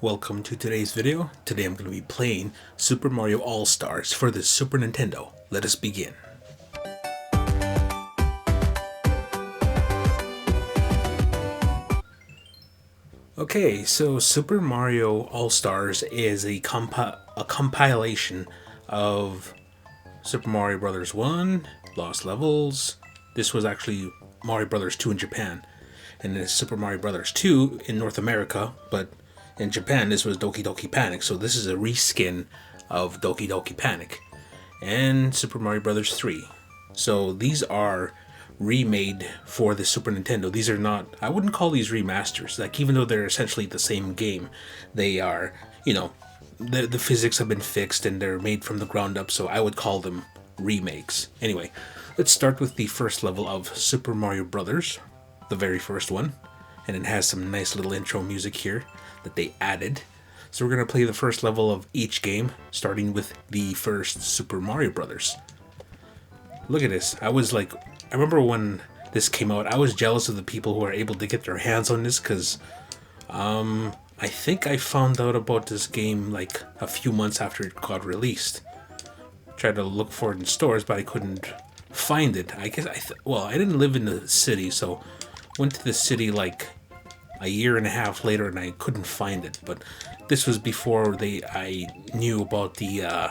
Welcome to today's video. Today I'm going to be playing Super Mario All-Stars for the Super Nintendo. Let us begin. Okay, so Super Mario All-Stars is a compilation of Super Mario Bros. 1, Lost Levels. This was actually Mario Bros. 2 in Japan. And then Super Mario Bros. 2 in North America, but in Japan, this was Doki Doki Panic, so this is a reskin of Doki Doki Panic. And Super Mario Bros. 3. So these are remade for the Super Nintendo. These are not, I wouldn't call these remasters. Like, even though they're essentially the same game, they are, the physics have been fixed and they're made from the ground up, so I would call them remakes. Anyway, let's start with the first level of Super Mario Bros., the very first one. And it has some nice little intro music here that they added. So we're going to play the first level of each game, starting with the first Super Mario Brothers. Look at this. I remember when this came out, I was jealous of the people who were able to get their hands on this, because I think I found out about this game like a few months after it got released. Tried to look for it in stores, but I couldn't find it. I guess I didn't live in the city, so went to the city like a year and a half later and I couldn't find it. But this was before I knew about the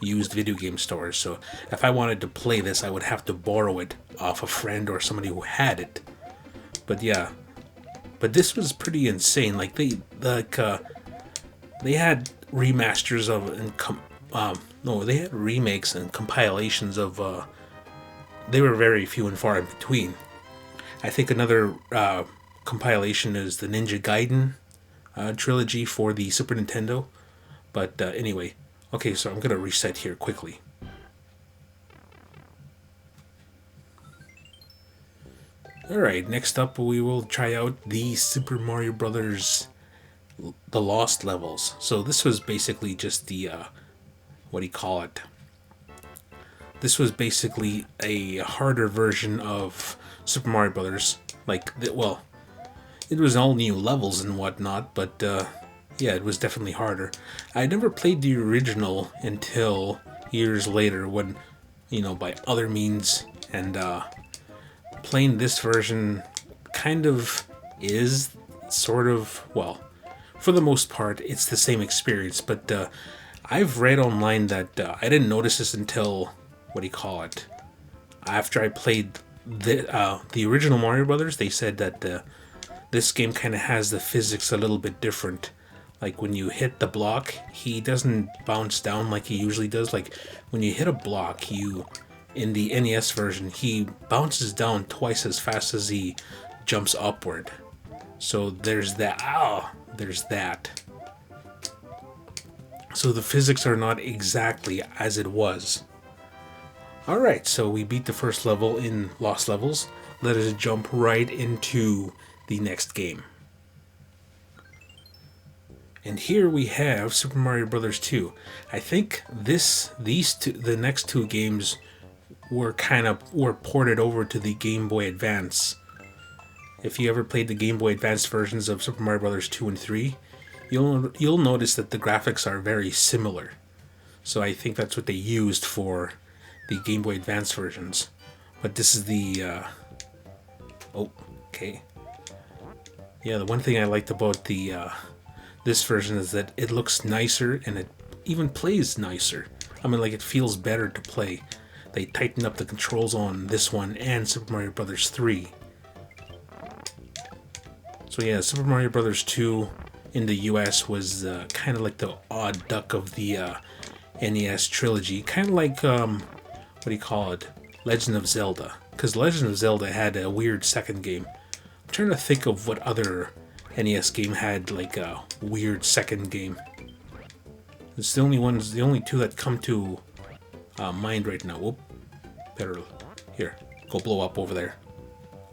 used video game stores, so if I wanted to play this I would have to borrow it off a friend or somebody who had it. But yeah, but this was pretty insane. Like they had remasters of they had remakes and compilations of they were very few and far in between. I think another compilation is the Ninja Gaiden trilogy for the Super Nintendo. But anyway, okay, so I'm going to reset here quickly. Alright, next up we will try out the Super Mario Brothers The Lost Levels. So this was basically just the, This was basically a harder version of Super Mario Brothers. It was all new levels and whatnot, but yeah, it was definitely harder. I never played the original until years later when, by other means, and playing this version kind of is sort of, for the most part, it's the same experience, but I've read online that I didn't notice this until, after I played the original Mario Brothers. They said that this game kind of has the physics a little bit different. Like when you hit the block, he doesn't bounce down like he usually does. Like when you hit a block, in the NES version, he bounces down twice as fast as he jumps upward. So there's that. There's that. So the physics are not exactly as it was. Alright, so we beat the first level in Lost Levels. Let us jump right into the next game. And here we have Super Mario Bros. 2. I think the next two games were ported over to the Game Boy Advance. If you ever played the Game Boy Advance versions of Super Mario Bros. 2 and 3, you'll notice that the graphics are very similar. So I think that's what they used for the Game Boy Advance versions. But this is the okay. Yeah, the one thing I liked about this version is that it looks nicer and it even plays nicer. I mean, like, it feels better to play. They tightened up the controls on this one and Super Mario Bros. 3. So yeah, Super Mario Bros. 2 in the US was kind of like the odd duck of the NES trilogy. Kind of like, Legend of Zelda. Because Legend of Zelda had a weird second game. I'm trying to think of what other NES game had like a weird second game. It's the only two that come to mind right now. Whoop. Better, here, go blow up over there.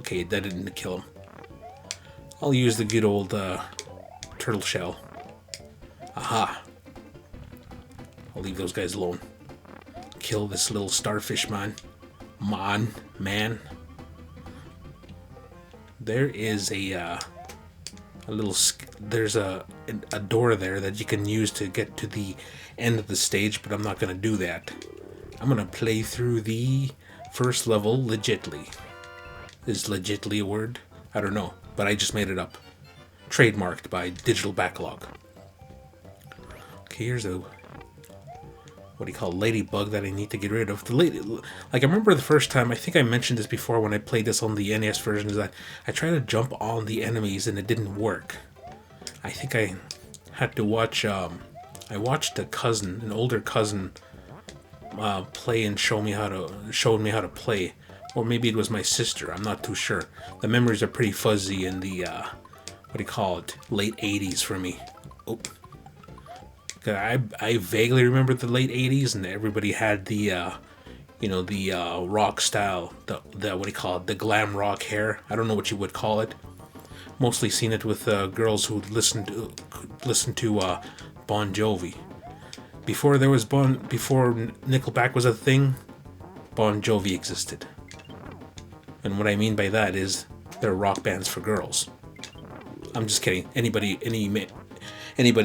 Okay, that didn't kill him. I'll use the good old turtle shell. Aha. I'll leave those guys alone. Kill this little starfish man. Man. There is there's a a door there that you can use to get to the end of the stage, but I'm not going to do that. I'm going to play through the first level legitly. Is legitly a word? I don't know, but I just made it up. Trademarked by Digital Backlog. Okay, here's a, what do you call, ladybug that I need to get rid of. The lady, like, I remember the first time, I think I mentioned this before when I played this on the NES version, is that I tried to jump on the enemies and it didn't work. I think I had to watch, I watched an older cousin, play and showed me how to play. Or maybe it was my sister, I'm not too sure. The memories are pretty fuzzy in the, what do you call it, late 80s for me. Oh. I vaguely remember the late 80s, and everybody had the, the rock style, the what do you call it, the glam rock hair. I don't know what you would call it. Mostly seen it with girls who listened to Bon Jovi. Before Nickelback was a thing, Bon Jovi existed. And what I mean by that is they're rock bands for girls. I'm just kidding. Anybody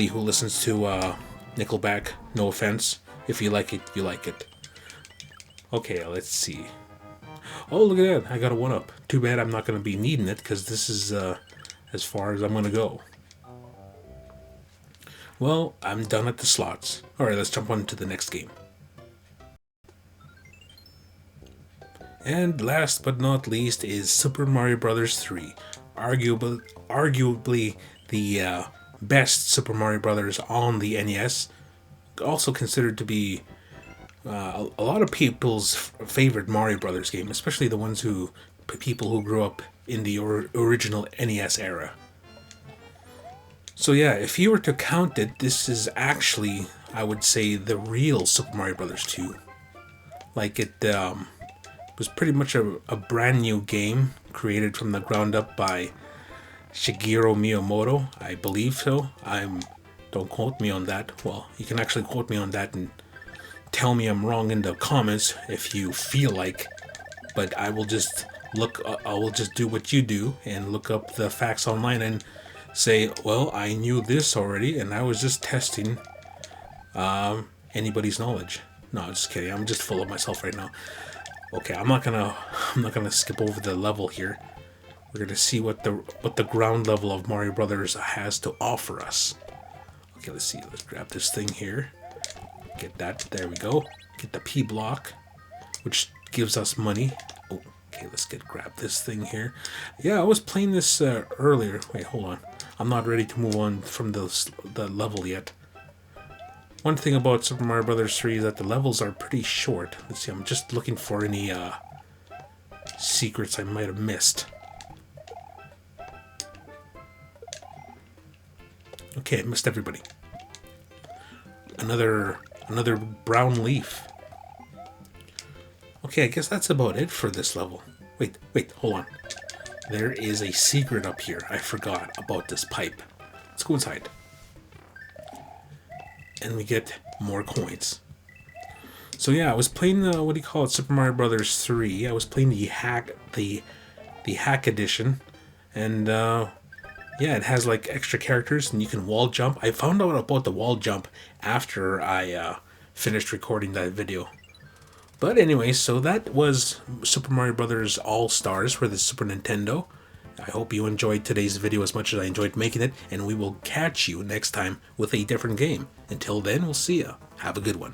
who listens to Nickelback, no offense. If you like it, you like it. Okay, let's see. Oh, look at that. I got a 1-up. Too bad I'm not going to be needing it, because this is as far as I'm going to go. Well, I'm done at the slots. Alright, let's jump on to the next game. And last but not least is Super Mario Bros. 3. Arguably the best Super Mario Bros. On the NES. Also considered to be a lot of people's favorite Mario Brothers game, especially the people who grew up in the original NES era. So yeah, if you were to count it, this is actually, I would say, the real Super Mario Bros. 2. Like, it was pretty much a brand new game created from the ground up by Shigeru Miyamoto, I believe so. Don't quote me on that. Well, you can actually quote me on that and tell me I'm wrong in the comments if you feel like. But I will just do what you do and look up the facts online and say, well, I knew this already and I was just testing anybody's knowledge. No, just kidding. I'm just full of myself right now. Okay, I'm not gonna skip over the level here. We're gonna see what the ground level of Mario Brothers has to offer us. Okay, let's see. Let's grab this thing here. Get that. There we go. Get the P block, which gives us money. Oh, okay. Let's grab this thing here. Yeah, I was playing this earlier. Wait, hold on. I'm not ready to move on from the level yet. One thing about Super Mario Bros. 3 is that the levels are pretty short. Let's see. I'm just looking for any secrets I might have missed. Okay, I missed everybody. Another brown leaf. Okay, I guess that's about it for this level. Wait, hold on. There is a secret up here. I forgot about this pipe. Let's go inside. And we get more coins. So yeah, I was playing what do you call it, Super Mario Bros. 3. I was playing the hack edition, and yeah, it has like extra characters and you can wall jump. I found out about the wall jump after I finished recording that video. But anyway, so that was Super Mario Bros. All Stars for the Super Nintendo. I hope you enjoyed today's video as much as I enjoyed making it, and we will catch you next time with a different game. Until then, we'll see ya. Have a good one.